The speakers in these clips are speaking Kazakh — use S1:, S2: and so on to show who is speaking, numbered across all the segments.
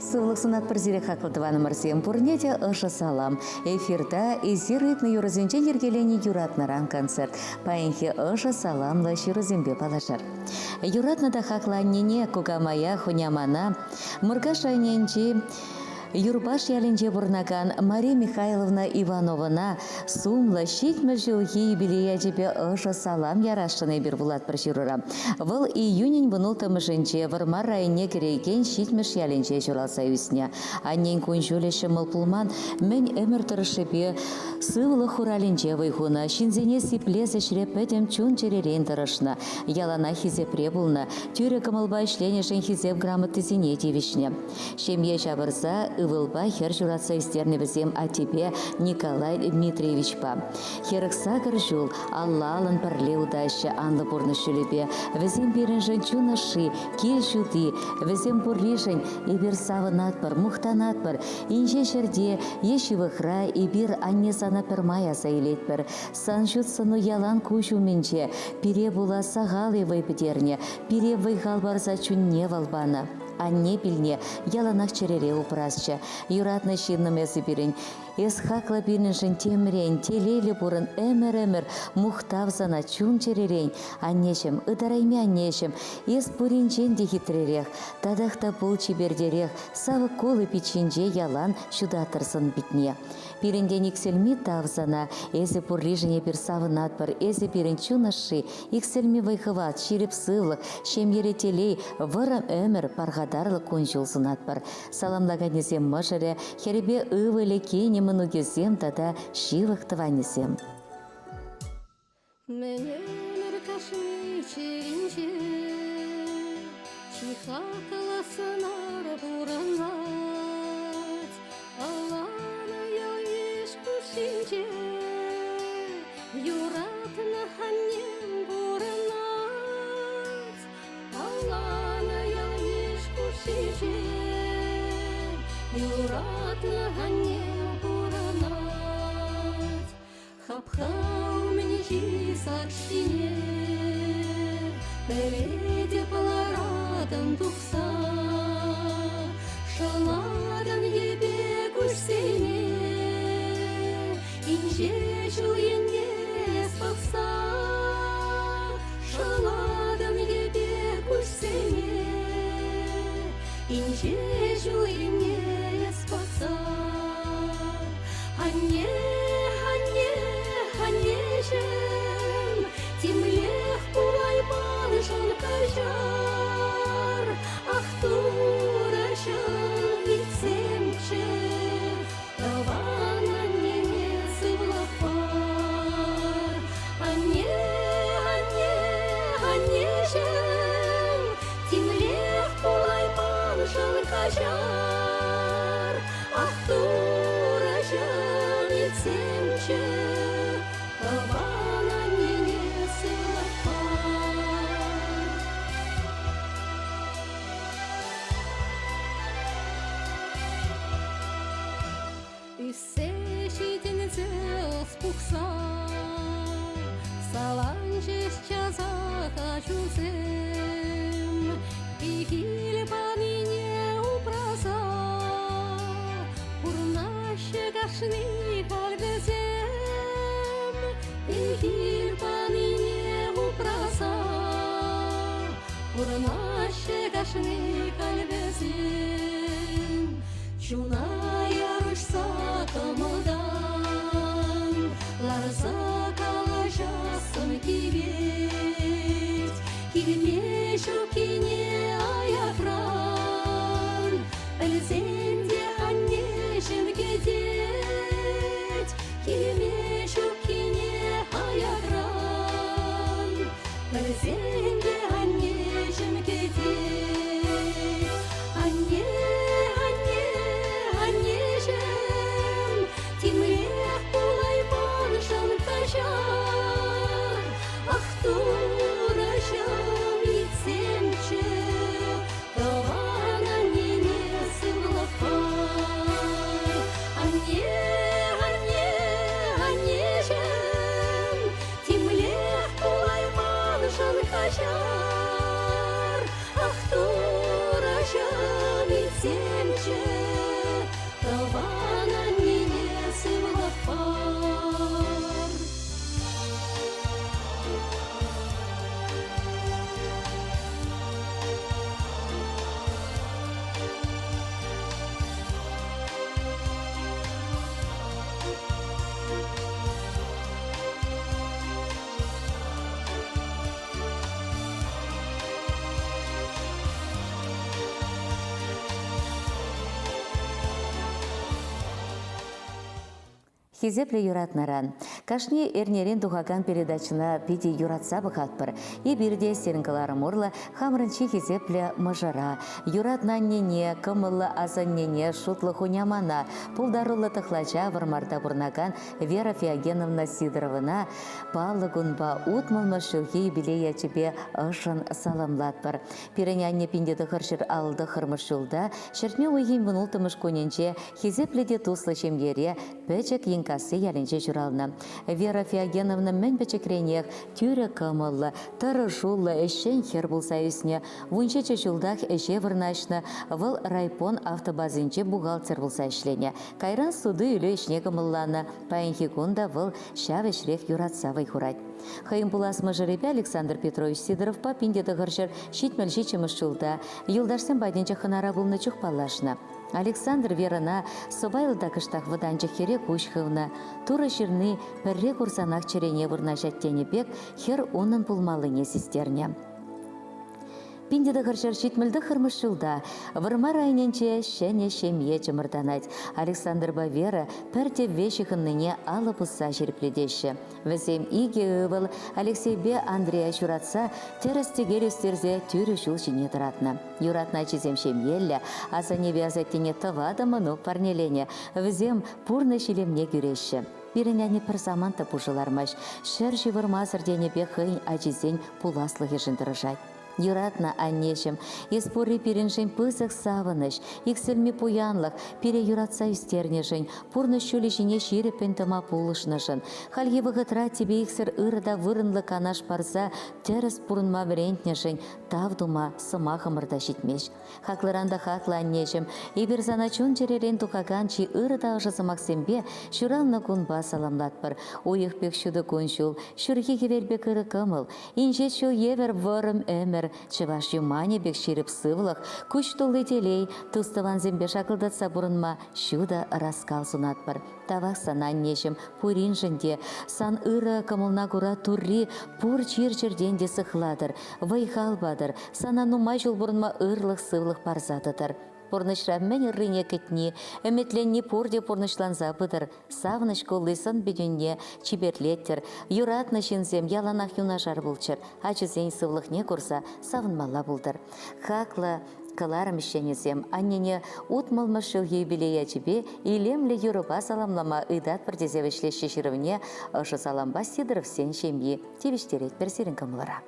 S1: Сывлық сынат бірзірек хақылтываны марсием пурнете ұшы салам. Эфирда эзирытны юрызенчен ергелені юратнаран концерт. Паинхи ұшы саламла ширызембе палашар. Юратнада хақланнене кугамая хунямана. Мұрға шайненче Юрбаш ялинче бурнаган Мария Михайловна Ивановна сумла шитмі жылхи юбилея жепе ұшы салам ярашыны бір булат бір жирыра. Выл июнень вынул тамышынче вармар райыне керейген шитміш ялинче журалса үсіне. Аннен күн жөлеші мылпулман мен өмір тұрышыпе сывылы хуралинче вайхуна шинзене сиплезе шрепетем чун черерен тұрышына. Ялана хизепре булна, тюре кымылба ішленешін хизеп грамоты зене девишне. Шемье жабырса ывылба хер журатса истерне бізем атепе Николай Дмитриевич па. Херықса жул Аллалын пірле удаща анлы бұрны шүлепе. Візем берінжін чунашы, кел жуды, візем бұрлешін ебір савынат бір, мұқтанат бір, инже жерде еші вықра ебір анне сана пірмая сайлет бір. Сан жут сыну ялан күшу менче, пире була сағалы вайпетерне, пире вайғал барза чүнне валбана. Анне пилне яланах черере упрасча. Юратны шинным эсі бірін. Эс хақла біріншін темрен, телелі бұрын әмір-әмір мұқтавзана чун черерен. Аннешім, ыдарайме аннешім. Эс бұринчен де хитререк. Тадақта бұл чебердерек. Савы колы печенже ялан шудатырсын бітне. Пирінде никселми тавзана. Эзі бұрлижіне бір савынат бір. Эзі бірін чунашы. Икселми вайхыват, ширіп сывлық. Шем еретелей, вырым өмір парғадарлы конжулсын атпар. Саламлаганезем мұжыры, херебе ывылі кені мұнугезем тада шивықтыванезем.
S2: Менелер кашми черинче, чиха каласынар буранат, Аллана яиш кушинче, юратна ханнем буранат, Аллана яиш кушинче, юратна ханнем буранат. Хапхау мне сакшине, переде паларадам тухса, шаладан ебе кушсене, инже чуенне спакса, шаладан ебе кушсене, инже чуенне спакса. Аннешем, темлех пулайман жон кажар, ах турашан вицемче, даван анне сывлапар. Аннешем, темлех пулайман жон кажар, ах турашан вицемче, саланче часа качузем, пихили панине упраса, пурнаще кашни кальбезем, пихили панине упраса, пурнаще кашни кальбезем, чуна ярышса камылдан, ларса калажасын кибет, килме шукине аяфран, әлзенде аннешем кедет, килме шукине аяфран, әлзенде аннешем кедет. Аннешем, тимлех пулайман жан кажар, ах турашам ецемче, даван аннене сывлапар. Аннешем, тимлех пулайман жан кажар, ах турашам ецемче, сенче, тавана нене сывлап бар.
S1: Хизепле юратнаран. Кашни эрнерен тухаган передачына пиди юратса бахатпыр. И бирде серінкаларым орла хамрынчи хизепле мажара. Юратнаннене, кымылы азаннене, шутлы хунямана. Пулдарулы тахлача вармарда бурнаган Вера Феогеновна Сидоровна палы гунба утмылмы шылхи юбилея чебе ышын саламлатпыр. Пиренянне пиндеді хыршыр алды хырмыш жылда, шертме ойын вұнултымыш коненче хизепледе туслы шемгере пөчек еңкасы ялінче журалны. Вера Феогеновна мен пөчекренех тюре кымылы, тары жулы әшен хер болса үсіне. Вунчече жылдах әше вырнашны выл райпон автобазинче бухгалтер болса ішлене. Кайран суды үлі ішне кымылланы, пайынхи кунда выл шавешрех юратсавай хурать. Хайым пуласмы жеребе Александр Петрович Сидоров па пиндеді ғыршыр шитмел шичемыш жылда. Юлдарсен байденче хынара бұлны чухпалашны. Александр Верана собайлыда кыштақ выданчы хере кушхывна. Туры жирны пірре курсанақ черене вырна жаттені бек хер онын пулмалыне систерне. Пиндеді ғыршыр шитмілді қырмыш жылда, вырма райненче шәне шемье чымырданать. Александр Бавера пәрте вешіхынныне алы бұса жерпледеші. Візем иге өвіл Алексей Бе Андрея Шуратса терістегер үстерзе түрі жыл жіне тұратны. Юратна чизем шемьелі, асане вязаттене тывады мұнық парнелене, візем пурны шилемне күреші. Пиреняне пір заманта пұжылармаш, шыр живырмазыр дене бе хыйн ачизен пуласлығы жындырыжай. Юратна аннешім, еспоры пиреншен пызық савыныш, иксілме пуянлық, пире юратса үстернешін, пурны шөлешіне шерепен тыма пулышнышын. Хальге вғытра тебе иксір ырыда вырынлы канаш парса, теріс пурынма врентнешін, тавдума сымахымырда житмеш. Хаклыранда хаклы аннешім, ебір заначун жеререн тухаган чи ырыда ұжысымақ сембе, шуралны кунба саламлатпыр. Ойық бек шуды күншул, шүрге кевербек ыры кымыл, инжет шул евер вырым өмір, чываш юмане бек шеріп сывлық, күш толы телей, тұстыван зембе шақылдатса бұрынма, шуда раскал сунатпыр. Тавақ санан нешім, пурин жінде, сан ыры кымылна күра турри, пур чир-чирден де сықладыр, вайхал бадыр, санан нумай жол бұрынма ырлық сывлық парзатыдыр. Порнышра мен рыне кетни, эметленни порде порнышланза быдыр, савныш коллысын бедюнне чиберлеттер, юратны шинзем яланах юнажар булчыр, ачызен сывлықне курса савынмала булдыр. Хакла кыларым ишенезем, аннене утмылмышыл юбилея чебе, илемле Европа саламлама ыдат бірдезевішле шешірівне, ұшы саламба Сидоров сен шемьи, тевіштерет берсерін кымылыра.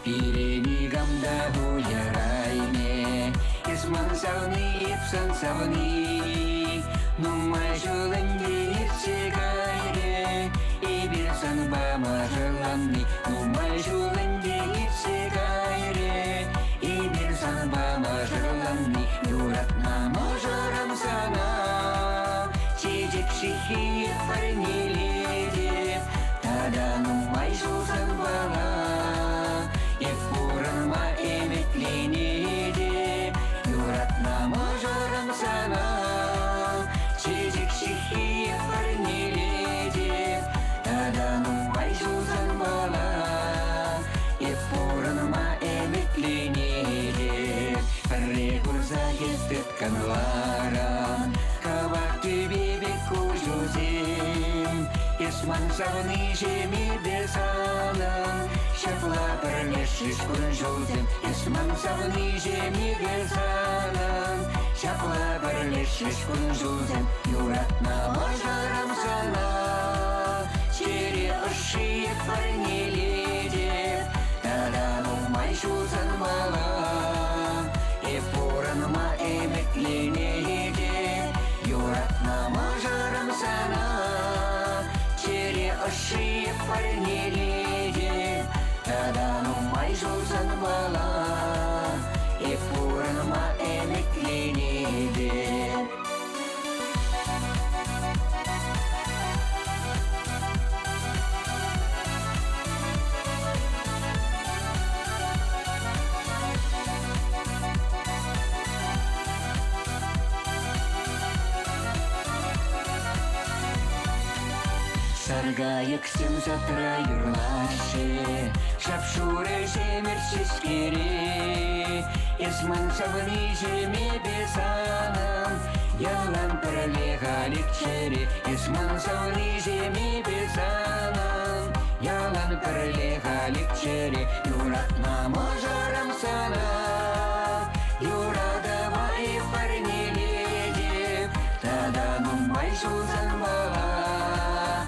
S3: Pirenigamda uyarayne, esman savni ipsan savni, numay julandi ipse gayre, ibir san bama jalani, numay julandi ipse gayre, ibir san bama jalani, yuratna majaram sana, çiçek şihir parnilede, tada numay julsan bala. Епурынма эметленеде, юратна мажарым сана, чечек шихи парнеледе, таданым байжузан бала. Епурынма эметленеде, пірре курса естіп канларам, кабак түбебек көжузем, есман савны жемеде санам, шапла пірнешіш күн жолдым, есман савны жемеде санам, шапла пірнешіш күн жолдым, юратна мажарам сана, чере ұшы парнеледе, таданым майшузан бала, епуранма эметленеде, юратна мажарам сана, чере ұшы парнеледе, тадан умай жолсан бала, пураныма эмекленеде. Саргайык сен затра юрлашы, шапшуры жемерсіз кере, Есман сабыны жеме безаным, ялан пірлеғалік чері. Есман сабыны жеме безаным, ялан пірлеғалік чері. Юратна можарам сана, юрадыма и парнеледе, тадан умай жолсан бала,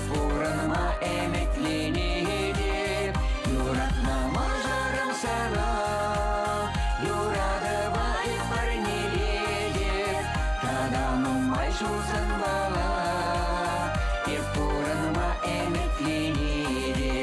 S3: пураныма эмекленеде, юратна можарам сана, юрадыма и парнеледе, тадан умай жолсан бала, пураныма эмекленеде.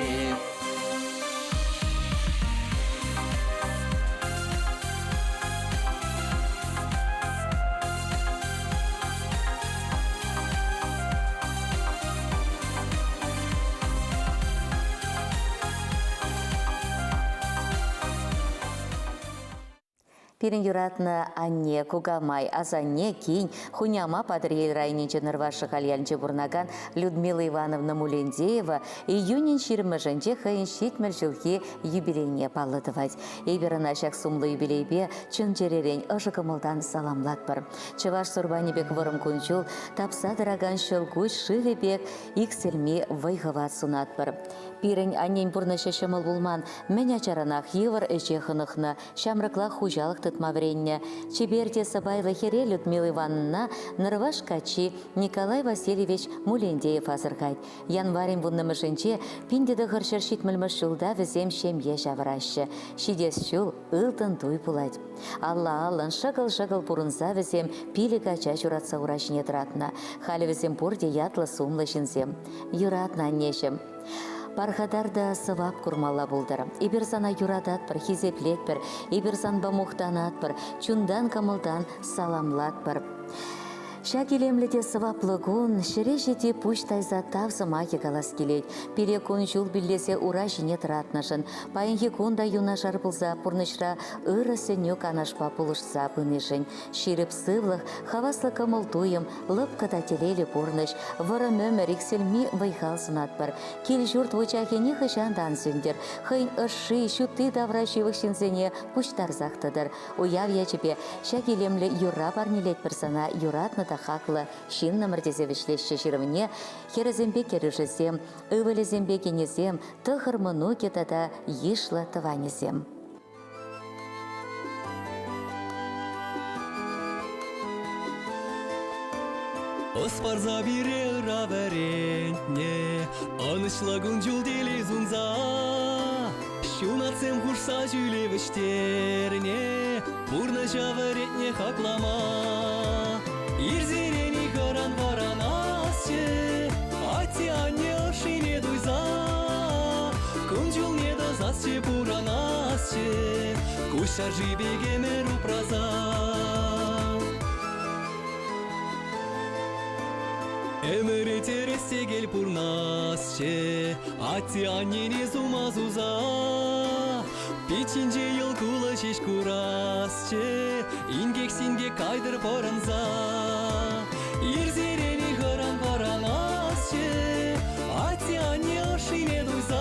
S1: Пирин юратна анне, кугамай, азанне, кинь, хуняма падрель райнинче нырвашы хальянче бурнаган Людмила Ивановна Мулендеева июнин ширмыжынче хайын шитмір жылге юбилейне паллытывать. Эйберін ашак сумлы юбилейбе чын жеререн ышыкымылдан саламлат бір. Чываш сурбанебек вырым күнчул, тапса дыраган шылгуч шывебек икселме вайғыват сунат бір. Пирин аннен бурнышы шымыл булман, мен ачаранах евр эче хынықны, шамрықлақ хужалық тытма вренне. Чеберде сабайлы хере Людмила Ивановна нырваш качи Николай Васильевич Мулендеев азыргайд. Январин вуннымышынче пиндеді ғыршыр шитмілміш жылда візем шемье жавырашы. Шидес шул ылтын туй пулайд. Алла-аллын шығыл-шығыл бұрынса візем пилі кача жүратса урашыне тұратына. Халі візем бұрде ятлы сумлы жінзем. Юратна нешім. Пархадарда сывап курмалла булдыр. Иберсана юрадат бір, хизеплет бір, иберсан бамухтанат бір, чундан камылдан саламлат бір. Шакилемлете сываплыгун, шерешети пуштайза тавсымаки галас келет. Пире кун жул биллесе ура жіне тұратнашын. Пайынхи кунда юнашар пылза пурнышра ырысы нёк анашпа пулышса пынышын. Ширіп сывлық, хаваслы камылтуем, лыпката телелі пурныш, вырым өмір икселми вайхал сынат бір. Кел жұрт вычахені хышандан сүндер. Хын ышши шутты даврашивық шинзене пуштарзақтыдыр. Уяв ячепе, шакилемлі юра парнелет персона юратны хақлы шин намырдезе вишлешші жирымне, херезембе керішізем, өвілізембе кенезем, тұхырмыну кетада ешлі тыванезем.
S4: Оспарза бире раверентне, анышлагын жүлдели зунза. Шунатсем хушса жүлевіштерне, бурна жаваретне хақлама. Ирзерени гаран варан асче, ати анне ошине дуйза. Күнжул не дозасче буран асче, кушар жибеге меру праза. Эмери тересте гел пурнасче, ати аннене зумазуза. Печинже ел кулы шеш курасче, ингексинге кайдыр поранза. Ирзерени ғыран паран асче, ати анне ошине дуйза.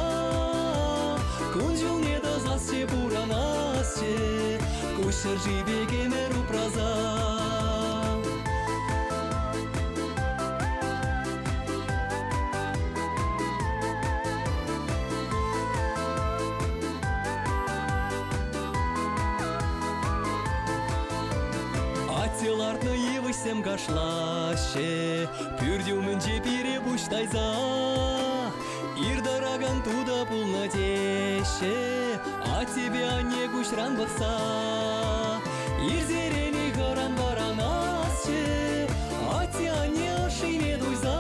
S4: Күнжул не дозасче буран асче, кушар жибеге меру праза. Селартны евысем кашлаще, пюрдюмінче пире буштайза. Ирдараган туда пулнатеше, а тебе анне кушран бақса. Ирзерени ғаран баран асче, а те анне ашине дуйза.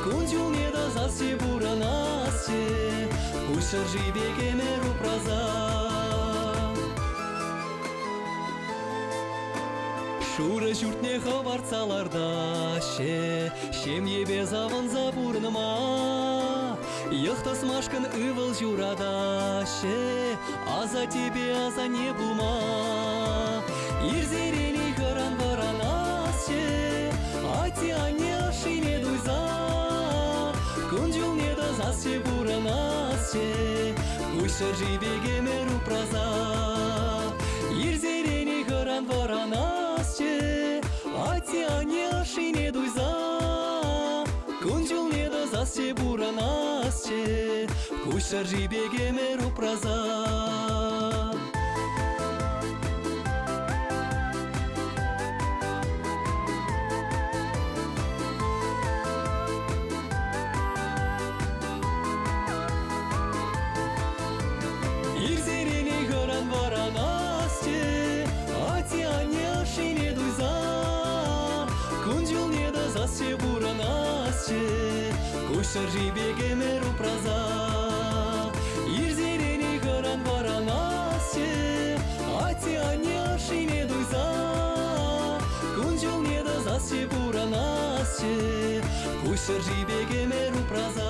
S4: Күнжул не даза засе буранасче, Кушар жибеге меру праза. Шура жұртне хабарцаларда ше, Шемье безавын забурныма. Йықтас машкын ывыл журада ше, Аза тебе, аза не булма. Ирзерели хыран баранасче, Ати ане ашине дуйза. Күнжіл не да засче буранасче, Кушар жибеге меру праза. Ирзерели хыран баранасче, Ати ане ашине дуйза. Күнжіл не да засче буранасче, Кушар жибеге меру праза. Ирзерени хыран баранасче, Ати ане ашине дуйза. Күнжіл не да засче буранасче, Кушар жибеге меру праза. Ирзерени хыран баранасче, Ати ане ашине дуйза. Күнжіл не да засче буранасче, Кушар жибеге меру праза.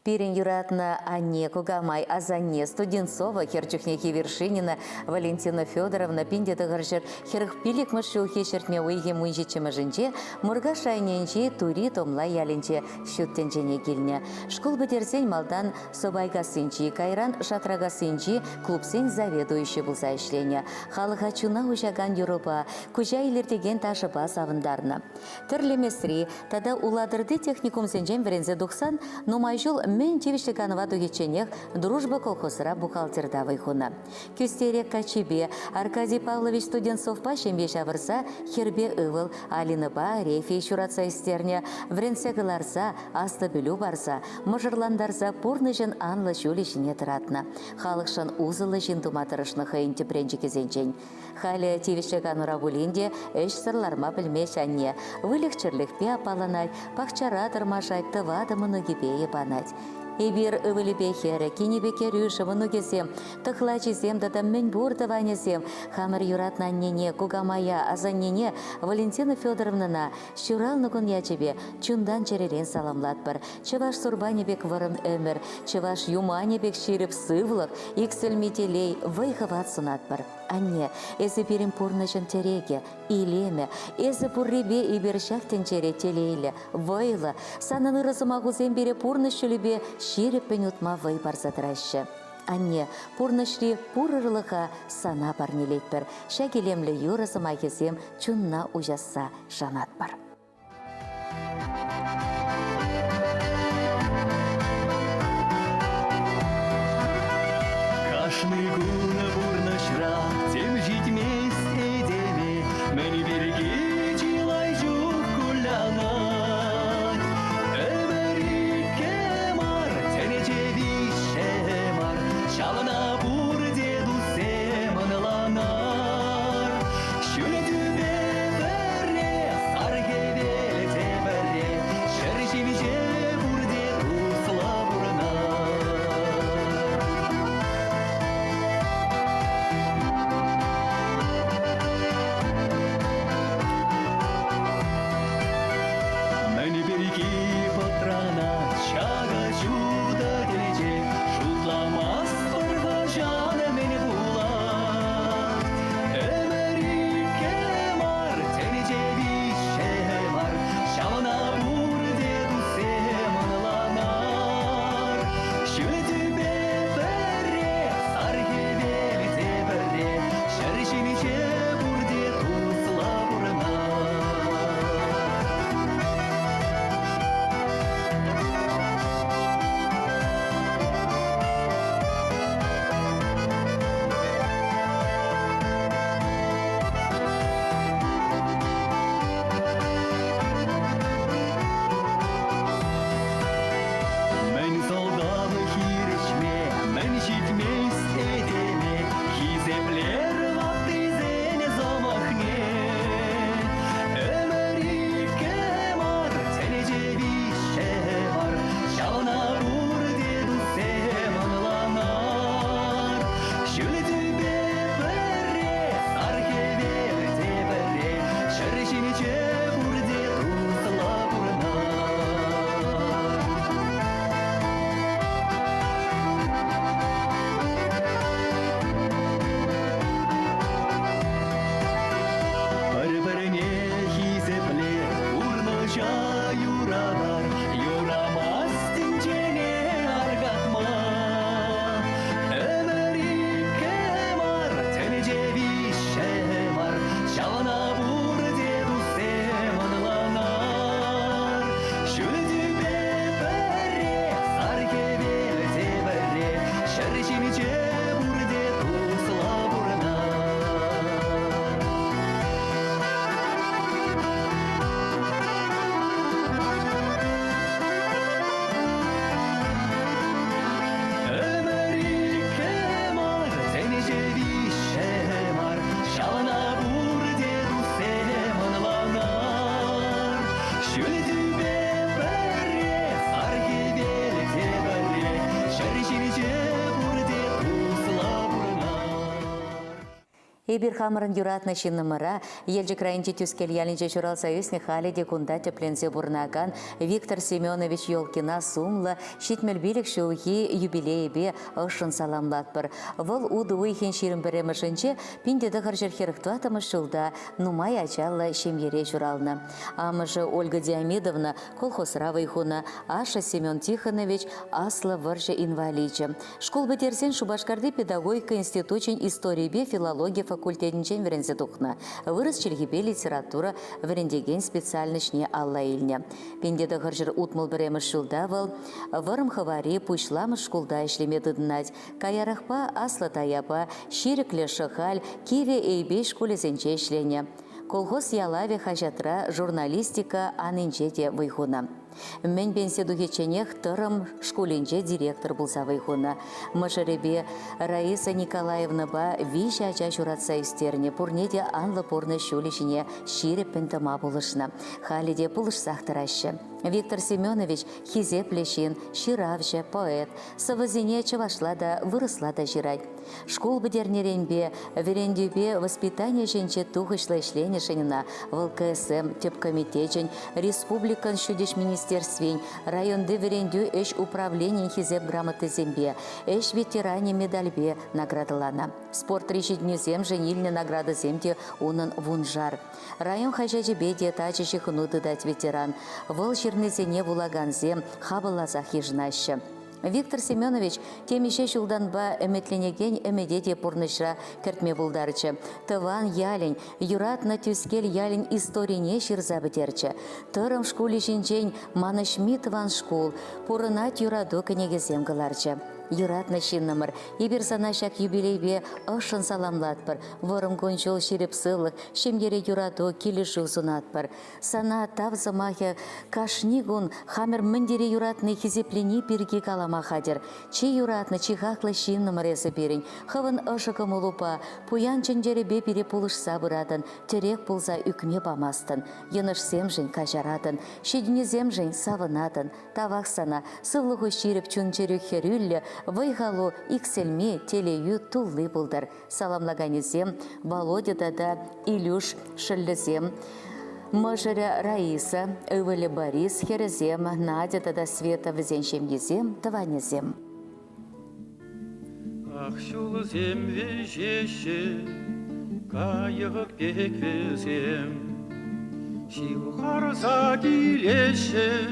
S1: Пирен юратна Анне Кугамай, Азанне, Студенцова, Херчухнехи Вершинина, Валентина Федоровна, Пиндеты Гаржер, Херхпилик Машухи Шертме Уйге Мунжиче Мажинче, Мурга Шайненче, Тури Томла Ялинче, Щуттенчене Кильня. Школ бетерсень Малдан Собайга Синчи, Кайран Шатрага Синчи, Клубсень заведующий булса ишления. Халыха чуна ужаган Юропа, Кужа илертеген ташыпа савындарна. Тірлемесри, тада уладырды техникум сенжен верензе дұқсан, номайжул мен тевішліканова дугеченех дружба колхозыра бухгалтерда вайхуна. Кюстерек Качебе, Аркадий Павлович Студенцовпа шембе шавырса, Хербе ывыл, Алиныпа, Рефей шуратса истерне, вренсе гыларса, асты білу барса, мұжырландарса пурныжын анлы жулешіне тұратна. Халықшын узылы жин туматырышны хайынте пренчі кезенчен. Халі тевішліканура булинде өш сырларма білмеш анне, вылікчірлікпе апаланай, пақчара тұрмашай, тывады мұны гебее банать. Эбир ывылепе хері, кенебеке рюші мұны кесем, тұқлачесем, дада мен бұрдыванесем, хамыр юратна аннене, Кугамая, Азаннене, Валентина Федоровнана, шуралны күн ячебе, чундан черерен саламлат бір, чываш сурбанебек вырын өмір, чываш юманебек шеріп сывлық, иксілметелей, вайхыват сунат бір. Анне, эзі берім пурнышын тереге, илеме, эзі пурребе ибершак тенчере телейлі, вайлы, санын ырысымағузен бере пурнышылыбе шеріппен утма вай барзадырашы. Анне, пурнышри пурырлыға сана парнелет бір, шәкелемлі юрысыма кезем чунна ужаса жанат бар.
S4: Кашны гуны бурнышра, тем жить месте деме, Мәні берге жилай жук кулянай. Өмірікке мар, тенече више мар, Шалына бур деду семыныланар. Шүлі дүбе бірре, сарге белте бірре, Шыр Куча юралар, юрамас тинчене аргатма. Эмерике мар, тенеже вище мар, шалана бурде дусе манланар. Шүлдүбе бере, сарке белте бере, шаршимиче бурде тусла бурнар. Эмерике мар, тенеже вище мар, шалана бурде дусе манланар. Шүлдүбе бере, сарке белте бере, шаршимиче бурде тусла бурнар.
S1: Эбир хамырын юратны шиннымыра, елжі крайынче түскел ялінче Чурал Союзне халиде кунда тепленсе бурнаган Виктор Семенович Ёлкина сумлы шитмел билік шоухи юбилейбе ышын саламлатпыр. Выл уды уйхен ширін біремішінче пиндеді ғыржыр херіктуатымыш жылда нумай ачалла шемьере журалны. Амыжы Ольга Диамидовна колхозра вайхуна, Аша Семен Тихонович асла варжы инваличы. Школ бітерсен Шубашкарды педагогика институтчен истории филология факультетінчен верензе тухна. Вырыс челгебе литература верендеген специальнышне алла илне. Пендеді ғыржыр утмыл біреміш жылда выл, вырым хавари пуйшламыш школда ішлемеді дынать. Каярахпа асла таяпа, ширеклі шықал, кеве эйбе школезенче ішлене. Колхоз ялаве хажатра журналистика анынчете вайхуна. Мен бенседу хеченех тырым школинче директор булса вайхуна. Мышыребе Раиса Николаевна ба виш ача журатса истерне, пурнеде анлы порны шулишине шире пентама булышна. Халиде пулышсах тарашы. Виктор Семенович хизеп лешин, ширавже, поэт, савазине чавашлада, вырыслада жирать. Школ бідернеренбе, верендюбе воспитание женче тухышлы ішленешенина, ВЛКСМ, тепкомитечен, республикан шудеш министерствень, районды верендю эш управление хизеп грамоты зембе, эш ветеране медальбе наградылана. Спорт решеднюзем женильне награды земте унын вунжар. Район хажачебе детачышы хынуды дать ветеран. Выл жирнезене вулаганзем хабылазах ежнаща. Виктор Семенович темеше шулданба эметленеген эмедете пурнышра кертме булдарчы. Тыван ялень, юратна түскел ялень историне ширза бітерчі. Тырым шкулі жинчен манышми тыван шкул, пурынат юраду кенегезем гыларчы. Юратна шиннымыр, ебір санашак юбилейбе ышын саламлатпыр, вырым кончол ширіп сылық, шемгере юраду келішу сунатпыр. Сана тавзымахе кашнигун хамер міндере юратны хизеплени пирги калама хадер. Чи юратны чихаклы шиннымыр есі берін, хывын ышықым улупа, пуян чендеребе пире пулышса бұрадын, терек пулса үкме бамастын, йыныш семжін кажарадын, шедіне земжін савынадын, тавақсана, сывлығы ширіп чунчерю херюллі, вайхалу икселме телею туллы булдар. Саламлаганезем, Володя да Илюш шыллезем, Мыжыря Раиса, Өвілі Борис херезем, Надя да Света візеншем езем, таванезем.
S5: Ах, шулзем вежеше, кайық бек везем, шилғарза келеше,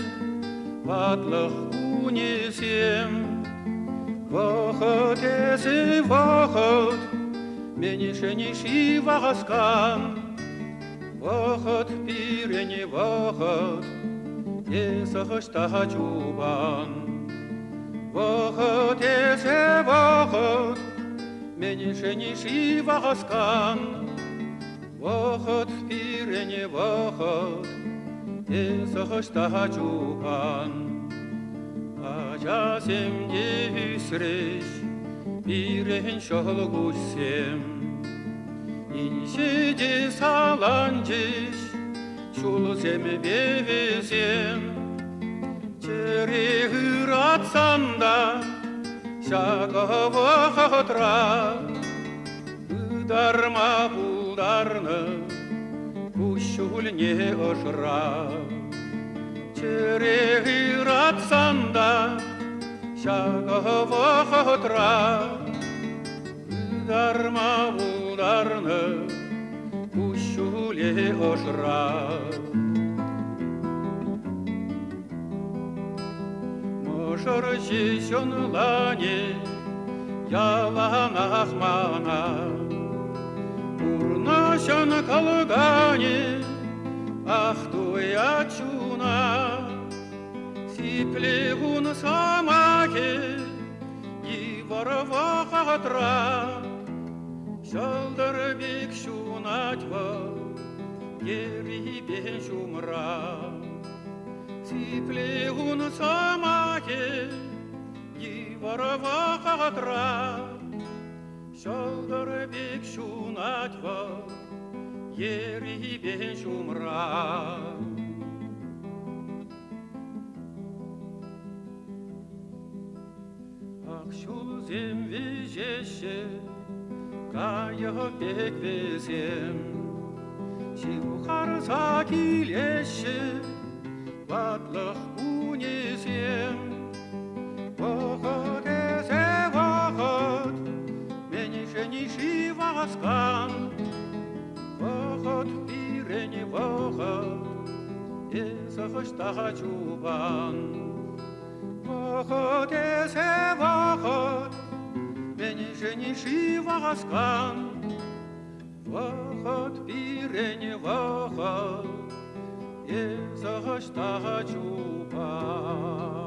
S5: батлық күнезем. Вахыт есі вахыт, менешені шивағасқан, вахыт пирене вахыт, есі қышта жубан. Вахыт есі вахыт, менешені шивағасқан, вахыт пирене вахыт, есі қышта жубан. Ажасемде үсіреш, бірен шол көсем, иншеде саланжеш, шул земе бевесем. Чере ұратсанда, шағы вақытра, ұдарма бұлдарны, күшіліне ұшыра. Чере ұратсанда, шағы вақытра, ұдарма бұлдарны, күшіле ұшыра. Ушыр жешін лане, ялан ахмана. Урнашан калгане, ах туя чуна. Сиплегун самаке, и ворова хатра. Шалдар бек шунатва, ери бен шумра. Сиплегун самаке, и ворова хатра. Шалдар бек шунатва, ери бен шумра. Акшул земве жеше, кая бек везем. Шилхарса килеше, ватлах унесем. Вахот эсе вахот, меньше ниши васкан. Вахот пирене вахот, эсахаштаха чубан. Вахот эсе вахот, меньше ниши васкан. Вахот пирене вахот, эсахаштаха чубан.